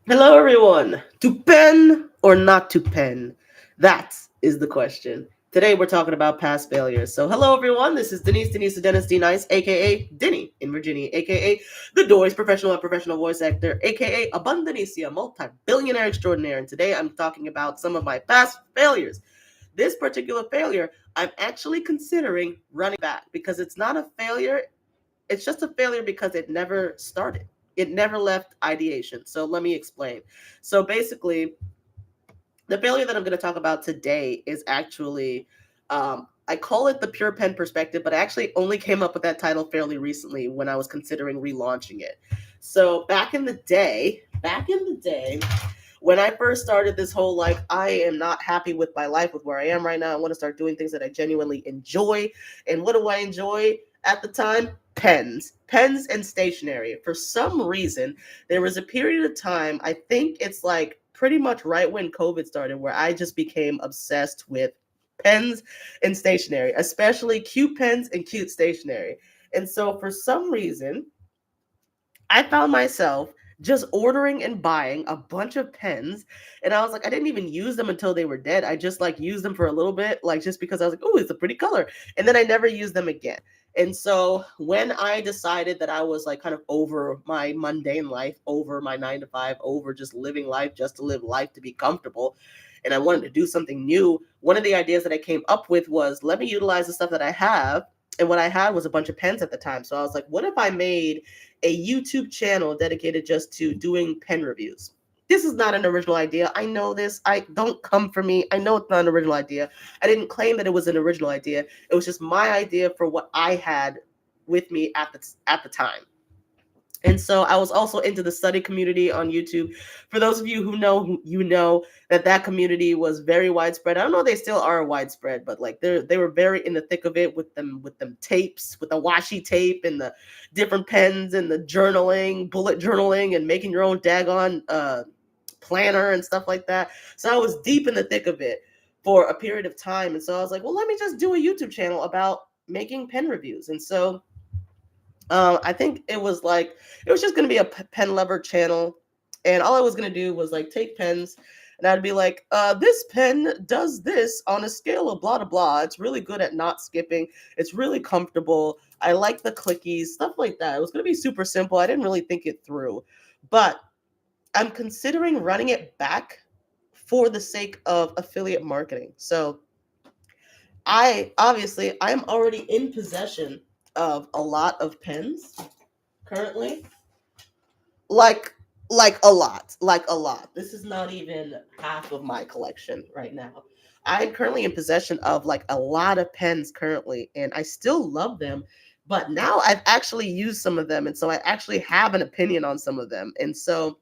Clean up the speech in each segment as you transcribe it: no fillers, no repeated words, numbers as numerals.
Hello, everyone. To pen or not to pen? That is the question. Today, we're talking about past failures. So, hello, everyone. This is Denise the Dennis D. Nice, aka Denny in Virginia, aka the Doors professional and professional voice actor, aka Abundanicia, multi billionaire extraordinaire. And today, I'm talking about some of my past failures. This particular failure, I'm actually considering running back because it's not a failure, it's just a failure because it never started. It never left ideation. So let me explain. So basically, the failure that I'm going to talk about today is actually, I call it the pure pen perspective, but I actually only came up with that title fairly recently when I was considering relaunching it. So back in the day, when I first started this whole like I am not happy with my life with where I am right now. I want to start doing things that I genuinely enjoy. And what do I enjoy at the time? Pens and stationery. For some reason, there was a period of time, I think it's like pretty much right when COVID started, where I just became obsessed with pens and stationery, especially cute pens and cute stationery. And so for some reason, I found myself just ordering and buying a bunch of pens. And I was like, I didn't even use them until they were dead. I just like used them for a little bit, like just because I was like, oh, it's a pretty color. And then I never used them again. And so when I decided that I was like kind of over my mundane life, over my 9 to 5, over just living life just to live life to be comfortable, and I wanted to do something new, one of the ideas that I came up with was let me utilize the stuff that I have. And what I had was a bunch of pens at the time. So I was like, what if I made a YouTube channel dedicated just to doing pen reviews? This is not an original idea. I know this. I don't come for me. I know it's not an original idea. I didn't claim that it was an original idea. It was just my idea for what I had with me at the time. And so I was also into the study community on YouTube. For those of you who know that that community was very widespread. I don't know if they still are widespread, but like they were very in the thick of it with them tapes, with the washi tape and the different pens and the journaling, bullet journaling, and making your own daggone planner and stuff like that. So I was deep in the thick of it for a period of time. And so I was like, well, let me just do a YouTube channel about making pen reviews. And so I think it was just gonna be a pen lover channel, and all I was gonna do was like take pens, and I'd be like, this pen does this on a scale of blah blah blah. It's really good at not skipping. It's really comfortable. I like the clickies, stuff like that. It was gonna be super simple. I didn't really think it through, but I'm considering running it back for the sake of affiliate marketing. So I'm already in possession of a lot of pens currently, like like a lot. This is not even half of my collection right now. I'm currently in possession of like a lot of pens currently, and I still love them, but now I've actually used some of them, and so I actually have an opinion on some of them. And so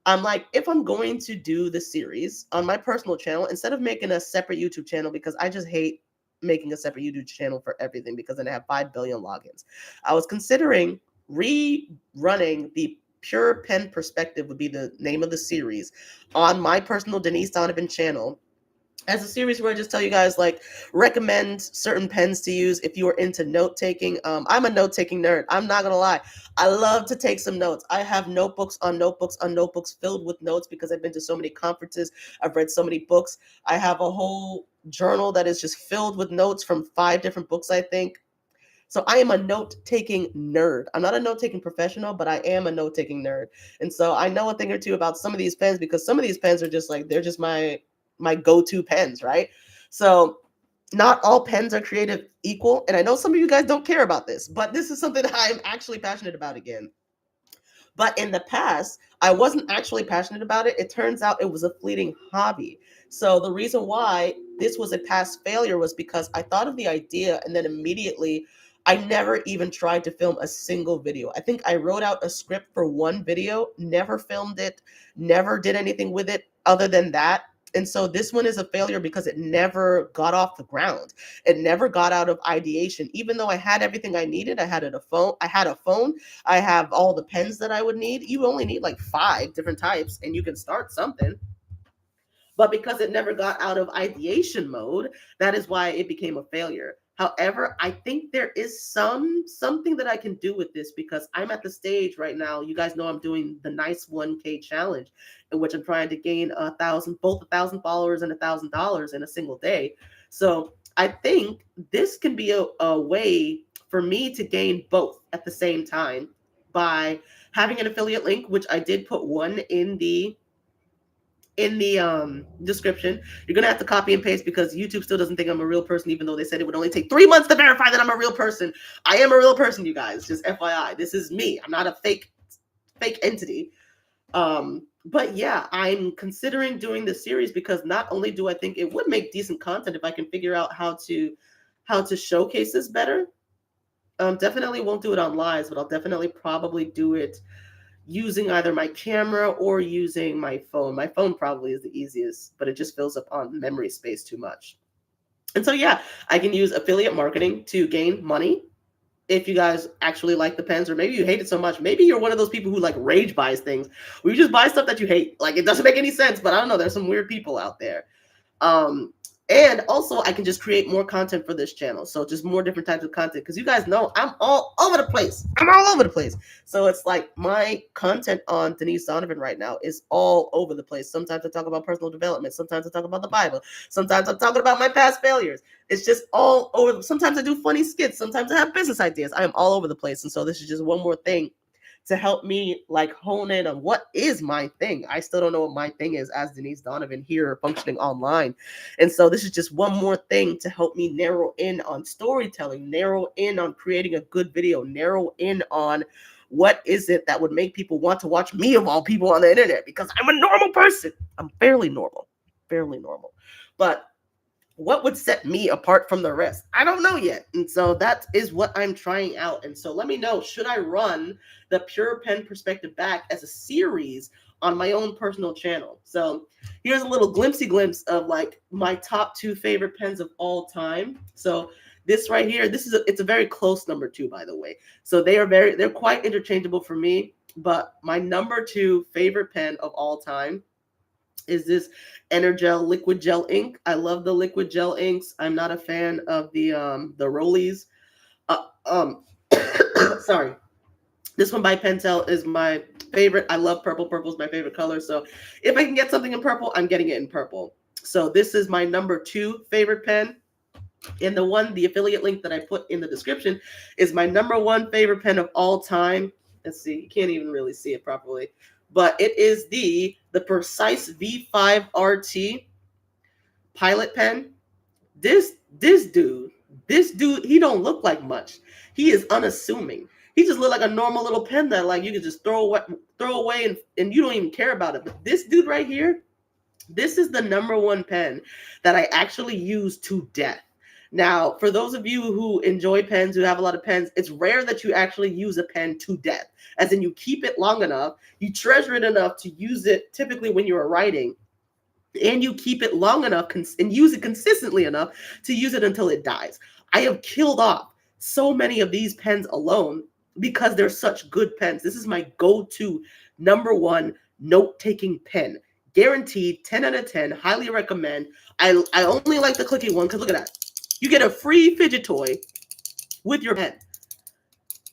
I'm like, if I'm going to do the series on my personal channel, instead of making a separate YouTube channel, because I just hate making a separate YouTube channel for everything because then I have 5 billion logins, I was considering rerunning the Pure Pen Perspective, would be the name of the series, on my personal Denise Donovan channel, as a series where I just tell you guys like recommend certain pens to use if you are into note taking. I'm a note taking nerd. I'm not gonna lie. I love to take some notes. I have notebooks on notebooks on notebooks filled with notes because I've been to so many conferences. I've read so many books. I have a whole journal that is just filled with notes from 5 different books, I think. So I am a note taking nerd. I'm not a note taking professional, but I am a note taking nerd. And so I know a thing or two about some of these pens because some of these pens are just like they're just my go-to pens, right? So not all pens are creative equal, and I know some of you guys don't care about this, but this is something that I'm actually passionate about again. But in the past, I wasn't actually passionate about it. It turns out it was a fleeting hobby. So the reason why this was a past failure was because I thought of the idea and then immediately I never even tried to film a single video. I think I wrote out a script for one video, never filmed it, never did anything with it other than that. And so this one is a failure because it never got off the ground. It never got out of ideation. Even though I had everything I needed, I had a phone, I have all the pens that I would need. You only need like 5 different types and you can start something. But because it never got out of ideation mode, that is why it became a failure. However, I think there is something that I can do with this because I'm at the stage right now. You guys know I'm doing the nice 1K challenge, in which I'm trying to gain both 1,000 followers and $1,000 in a single day. So I think this can be a way for me to gain both at the same time by having an affiliate link, which I did put one in the description. You're gonna have to copy and paste because YouTube still doesn't think I'm a real person, even though they said it would only take 3 months to verify that I'm a real person. I am a real person, you guys. Just FYI, this is me. I'm not a fake entity. But yeah, I'm considering doing this series because not only do I think it would make decent content if I can figure out how to showcase this better. Definitely won't do it on lives, but I'll definitely probably do it using either my camera or using my phone. My phone probably is the easiest, but it just fills up on memory space too much. And so, yeah, I can use affiliate marketing to gain money. If you guys actually like the pens, or maybe you hate it so much, maybe you're one of those people who like rage buys things, where you just buy stuff that you hate. Like, it doesn't make any sense, but I don't know. There's some weird people out there. Um, and also, I can just create more content for this channel. So just more different types of content. Because you guys know I'm all over the place. I'm all over the place. So it's like my content on Denise Donovan right now is all over the place. Sometimes I talk about personal development. Sometimes I talk about the Bible. Sometimes I'm talking about my past failures. It's just all over. Sometimes I do funny skits. Sometimes I have business ideas. I am all over the place. And so this is just one more thing to help me like hone in on what is my thing. I still don't know what my thing is as Denise Donovan here functioning online. And so this is just one more thing to help me narrow in on storytelling, narrow in on creating a good video, narrow in on what is it that would make people want to watch me of all people on the internet, because I'm a normal person. I'm fairly normal. But what would set me apart from the rest? I don't know yet. And so that is what I'm trying out. And so let me know, should I run the Pure Pen Perspective back as a series on my own personal channel? So here's a little glimpse of like my top 2 favorite pens of all time. So this right here, it's a very close number 2, by the way. So they're quite interchangeable for me. But my number 2 favorite pen of all time is this Energel liquid gel ink. I love the liquid gel inks. I'm not a fan of the Rollies. Sorry. This one by Pentel is my favorite. I love purple. Purple is my favorite color. So if I can get something in purple, I'm getting it in purple. So this is my number 2 favorite pen. And the affiliate link that I put in the description is my number 1 favorite pen of all time. Let's see. You can't even really see it properly. But it is the Precise V5 RT pilot pen. This dude, he don't look like much. He is unassuming. He just look like a normal little pen that like you can just throw away and you don't even care about it. But this dude right here, this is the number 1 pen that I actually use to death. Now, for those of you who enjoy pens, who have a lot of pens, it's rare that you actually use a pen to death. As in, you keep it long enough, you treasure it enough to use it typically when you're writing, and you keep it long enough and use it consistently enough to use it until it dies. I have killed off so many of these pens alone because they're such good pens. This is my go-to number 1 note-taking pen. Guaranteed, 10 out of 10, highly recommend. I only like the clicky one because look at that. You get a free fidget toy with your pen.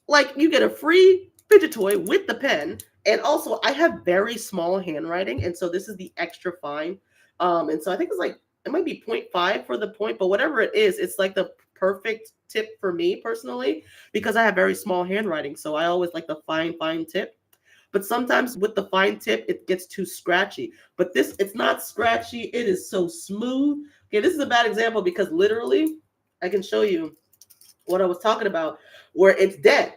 Like, you get a free fidget toy with the pen. And also, I have very small handwriting, and so this is the extra fine. And so I think it's like, it might be 0.5 for the point, but whatever it is, it's like the perfect tip for me personally, because I have very small handwriting. So I always like the fine tip. But sometimes with the fine tip, it gets too scratchy. But this, it's not scratchy. It is so smooth. Okay, this is a bad example because literally, I can show you what I was talking about, where it's dead.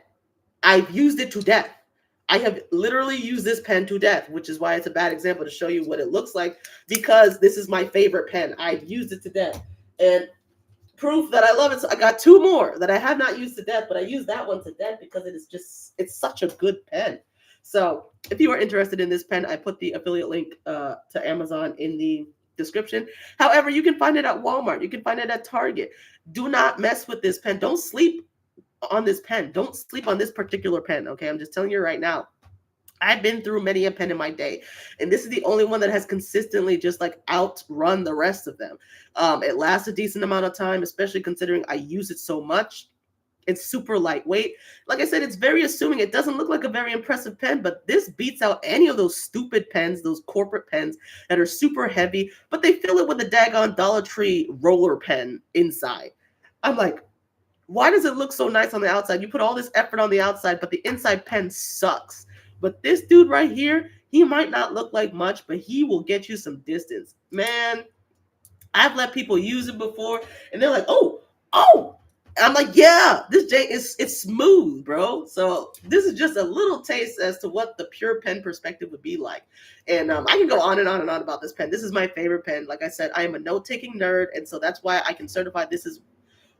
I've used it to death. I have literally used this pen to death, which is why it's a bad example to show you what it looks like, because this is my favorite pen. I've used it to death. And proof that I love it. So I got 2 more that I have not used to death, but I use that one to death because it's such a good pen. So if you are interested in this pen, I put the affiliate link to Amazon in the description. However, you can find it at Walmart. You can find it at Target. Do not mess with this pen. Don't sleep on this pen. Don't sleep on this particular pen. Okay, I'm just telling you right now. I've been through many a pen in my day, and this is the only one that has consistently just like outrun the rest of them. It lasts a decent amount of time, especially considering I use it so much. It's super lightweight. Like I said, it's very assuming. It doesn't look like a very impressive pen, but this beats out any of those stupid pens, those corporate pens that are super heavy, but they fill it with a daggone Dollar Tree roller pen inside. I'm like, why does it look so nice on the outside? You put all this effort on the outside, but the inside pen sucks. But this dude right here, he might not look like much, but he will get you some distance. Man, I've let people use it before, and they're like, oh. I'm like, yeah, this J is it's smooth, bro. So this is just a little taste as to what the pure pen perspective would be like. And I can go on and on and on about this pen. This is my favorite pen. Like I said, I am a note-taking nerd, and so that's why I can certify this is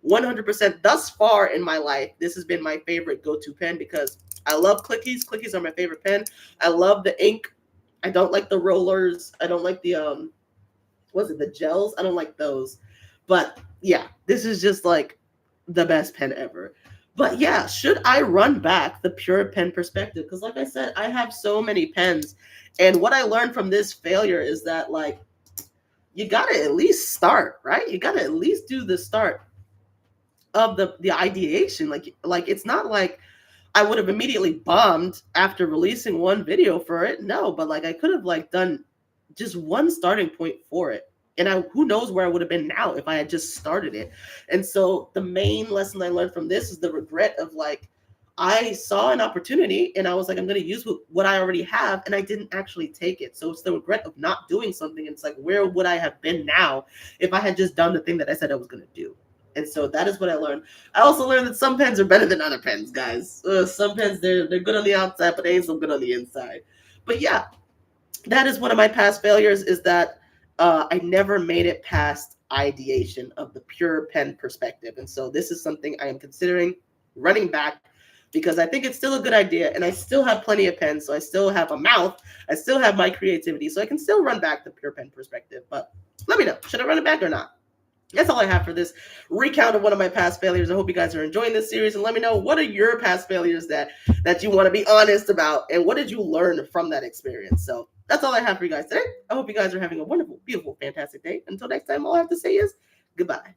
100% thus far in my life. This has been my favorite go-to pen because I love clickies. Clickies are my favorite pen. I love the ink. I don't like the rollers. I don't like the was it the gels? I don't like those. But yeah, this is just like the best pen ever. But yeah, should I run back the pure pen perspective? Because like I said, I have so many pens. And what I learned from this failure is that like you gotta at least start, right? You gotta at least do the start of the ideation. Like it's not like I would have immediately bombed after releasing one video for it. No, but like I could have like done just one starting point for it. And who knows where I would have been now if I had just started it. And so the main lesson I learned from this is the regret of like I saw an opportunity and I was like, I'm going to use what I already have, and I didn't actually take it. So it's the regret of not doing something. It's like, where would I have been now if I had just done the thing that I said I was going to do? And so that is what I learned. I also learned that some pens are better than other pens, guys. Some pens they're good on the outside, but they ain't so good on the inside. But yeah, that is one of my past failures. Is that I never made it past ideation of the pure pen perspective, and so this is something I am considering running back because I think it's still a good idea, and I still have plenty of pens, so I still have a mouth, I still have my creativity, so I can still run back the pure pen perspective. But let me know, should I run it back or not? That's all I have for this recount of one of my past failures. I hope you guys are enjoying this series, and let me know, what are your past failures that you want to be honest about, and what did you learn from that experience? So that's all I have for you guys today. I hope you guys are having a wonderful, beautiful, fantastic day. Until next time, all I have to say is goodbye.